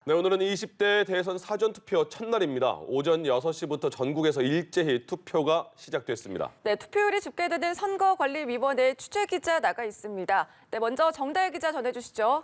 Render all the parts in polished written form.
네, 오늘은 20대 대선 사전투표 첫날입니다. 오전 6시부터 전국에서 일제히 투표가 시작됐습니다. 네, 투표율이 집계되는 선거관리위원회 취재기자 나가 있습니다. 네, 먼저 정다혜 기자 전해주시죠.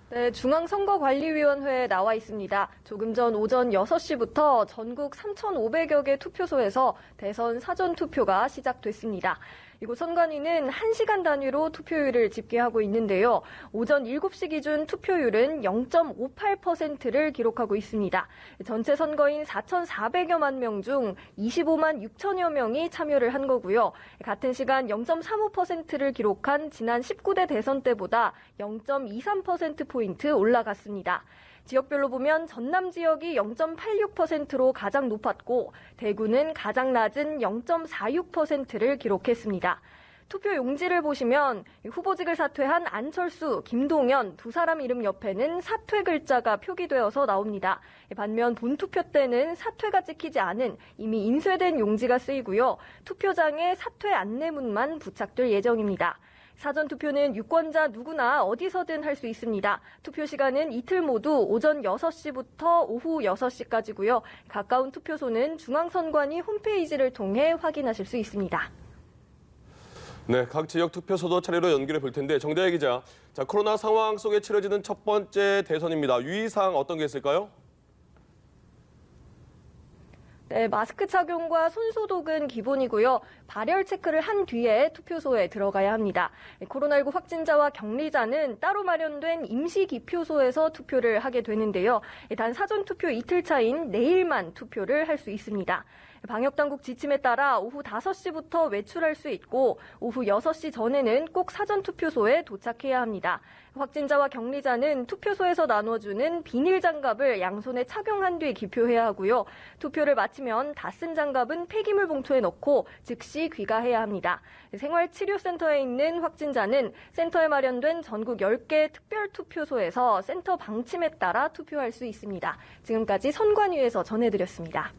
네, 중앙선거관리위원회에 나와 있습니다. 조금 전 오전 6시부터 전국 3,500여 개 투표소에서 대선 사전투표가 시작됐습니다. 이곳 선관위는 1시간 단위로 투표율을 집계하고 있는데요. 오전 7시 기준 투표율은 0.58%를 기록하고 있습니다. 전체 선거인 4,400여만 명 중 25만 6천여 명이 참여를 한 거고요. 같은 시간 0.35%를 기록한 지난 19대 대선 때보다 0.23%포인트 올라갔습니다. 지역별로 보면 전남 지역이 0.86%로 가장 높았고 대구는 가장 낮은 0.46%를 기록했습니다. 투표 용지를 보시면 후보직을 사퇴한 안철수, 김동연 두 사람 이름 옆에는 사퇴 글자가 표기되어서 나옵니다. 반면 본투표 때는 사퇴가 찍히지 않은 이미 인쇄된 용지가 쓰이고요. 투표장에 사퇴 안내문만 부착될 예정입니다. 사전투표는 유권자 누구나 어디서든 할 수 있습니다. 투표 시간은 이틀 모두 오전 6시부터 오후 6시까지고요. 가까운 투표소는 중앙선관위 홈페이지를 통해 확인하실 수 있습니다. 네, 각 지역 투표소도 차례로 연결해 볼 텐데 정다혜 기자, 코로나 상황 속에 치러지는 첫 번째 대선입니다. 유의사항 어떤 게 있을까요? 네, 마스크 착용과 손소독은 기본이고요. 발열 체크를 한 뒤에 투표소에 들어가야 합니다. 코로나19 확진자와 격리자는 따로 마련된 임시 기표소에서 투표를 하게 되는데요. 단 사전투표 이틀 차인 내일만 투표를 할 수 있습니다. 방역당국 지침에 따라 오후 5시부터 외출할 수 있고 오후 6시 전에는 꼭 사전투표소에 도착해야 합니다. 확진자와 격리자는 투표소에서 나눠주는 비닐 장갑을 양손에 착용한 뒤 기표해야 하고요. 투표를 마치면 다 쓴 장갑은 폐기물 봉투에 넣고 즉시 귀가해야 합니다. 생활치료센터에 있는 확진자는 센터에 마련된 전국 10개 특별투표소에서 센터 방침에 따라 투표할 수 있습니다. 지금까지 선관위에서 전해드렸습니다.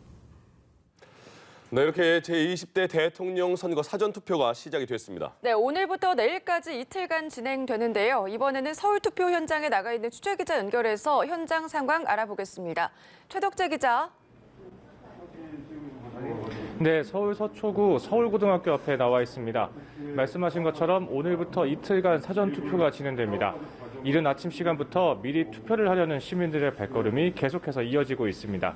네, 이렇게 제20대 대통령 선거 사전투표가 시작이 됐습니다. 네, 오늘부터 내일까지 이틀간 진행되는데요. 이번에는 서울 투표 현장에 나가 있는 취재기자 연결해서 현장 상황 알아보겠습니다. 최덕재 기자. 네, 서울 서초구 서울고등학교 앞에 나와 있습니다. 말씀하신 것처럼 오늘부터 이틀간 사전투표가 진행됩니다. 이른 아침 시간부터 미리 투표를 하려는 시민들의 발걸음이 계속해서 이어지고 있습니다.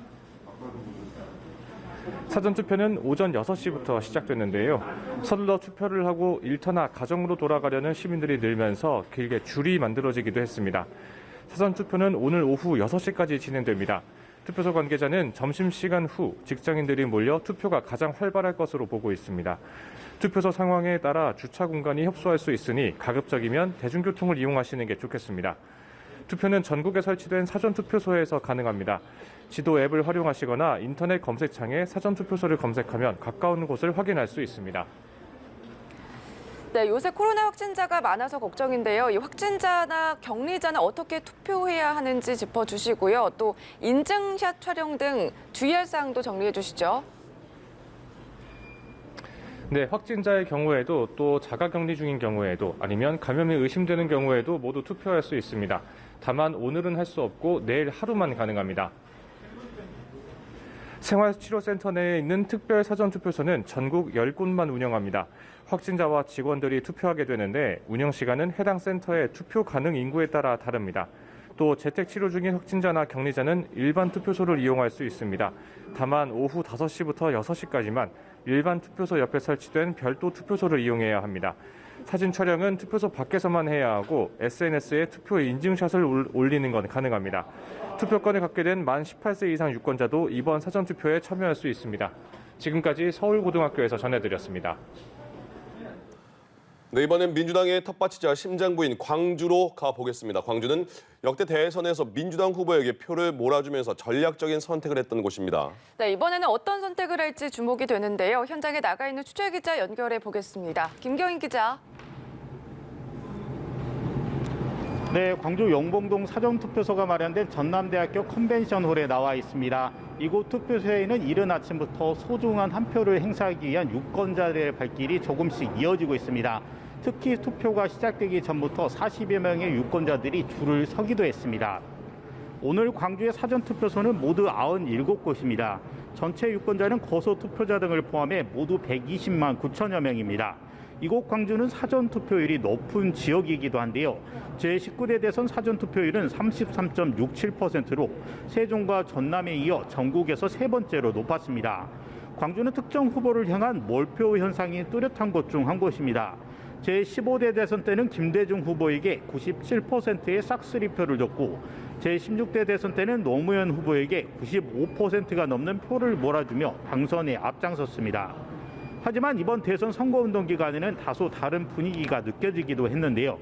사전투표는 오전 6시부터 시작됐는데요. 서둘러 투표를 하고 일터나 가정으로 돌아가려는 시민들이 늘면서 길게 줄이 만들어지기도 했습니다. 사전투표는 오늘 오후 6시까지 진행됩니다. 투표소 관계자는 점심시간 후 직장인들이 몰려 투표가 가장 활발할 것으로 보고 있습니다. 투표소 상황에 따라 주차 공간이 협소할 수 있으니 가급적이면 대중교통을 이용하시는 게 좋겠습니다. 투표는 전국에 설치된 사전투표소에서 가능합니다. 지도 앱을 활용하시거나 인터넷 검색창에 사전투표소를 검색하면 가까운 곳을 확인할 수 있습니다. 네, 요새 코로나 확진자가 많아서 걱정인데요. 이 확진자나 격리자는 어떻게 투표해야 하는지 짚어주시고요. 또 인증샷 촬영 등 주의할 사항도 정리해 주시죠. 네, 확진자의 경우에도 또 자가격리 중인 경우에도 아니면 감염이 의심되는 경우에도 모두 투표할 수 있습니다. 다만 오늘은 할 수 없고 내일 하루만 가능합니다. 생활치료센터 내에 있는 특별 사전투표소는 전국 10곳만 운영합니다. 확진자와 직원들이 투표하게 되는데 운영 시간은 해당 센터의 투표 가능 인구에 따라 다릅니다. 또 재택치료 중인 확진자나 격리자는 일반 투표소를 이용할 수 있습니다. 다만 오후 5시부터 6시까지만 일반 투표소 옆에 설치된 별도 투표소를 이용해야 합니다. 사진 촬영은 투표소 밖에서만 해야 하고 SNS에 투표 인증샷을 올리는 건 가능합니다. 투표권을 갖게 된 만 18세 이상 유권자도 이번 사전투표에 참여할 수 있습니다. 지금까지 서울고등학교에서 전해드렸습니다. 네, 이번엔 민주당의 텃밭이자 심장부인 광주로 가보겠습니다. 광주는 역대 대선에서 민주당 후보에게 표를 몰아주면서 전략적인 선택을 했던 곳입니다. 네, 이번에는 어떤 선택을 할지 주목이 되는데요. 현장에 나가 있는 취재기자 연결해 보겠습니다. 김경인 기자. 네, 광주 영봉동 사전투표소가 마련된 전남대학교 컨벤션홀에 나와 있습니다. 이곳 투표소에는 이른 아침부터 소중한 한 표를 행사하기 위한 유권자들의 발길이 조금씩 이어지고 있습니다. 특히 투표가 시작되기 전부터 40여 명의 유권자들이 줄을 서기도 했습니다. 오늘 광주의 사전투표소는 모두 97곳입니다. 전체 유권자는 거소 투표자 등을 포함해 모두 120만 9천여 명입니다. 이곳 광주는 사전투표율이 높은 지역이기도 한데요. 제19대 대선 사전투표율은 33.67%로 세종과 전남에 이어 전국에서 세 번째로 높았습니다. 광주는 특정 후보를 향한 몰표 현상이 뚜렷한 곳 중 한 곳입니다. 제15대 대선 때는 김대중 후보에게 97%의 싹쓸이표를 줬고 제16대 대선 때는 노무현 후보에게 95%가 넘는 표를 몰아주며 당선에 앞장섰습니다. 하지만 이번 대선 선거운동 기간에는 다소 다른 분위기가 느껴지기도 했는데요.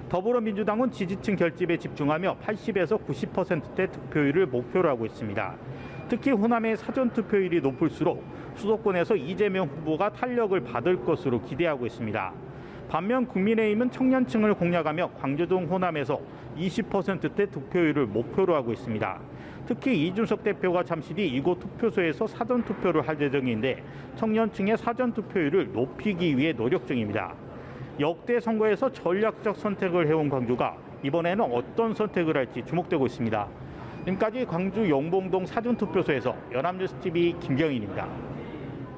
더불어민주당은 지지층 결집에 집중하며 80에서 90%대 득표율을 목표로 하고 있습니다. 특히 호남의 사전투표율이 높을수록 수도권에서 이재명 후보가 탄력을 받을 것으로 기대하고 있습니다. 반면 국민의힘은 청년층을 공략하며 광주 등 호남에서 20%대 득표율을 목표로 하고 있습니다. 특히 이준석 대표가 잠시 뒤 이곳 투표소에서 사전투표를 할 예정인데 청년층의 사전투표율을 높이기 위해 노력 중입니다. 역대 선거에서 전략적 선택을 해온 광주가 이번에는 어떤 선택을 할지 주목되고 있습니다. 지금까지 광주 영봉동 사전투표소에서 연합뉴스TV 김경인입니다.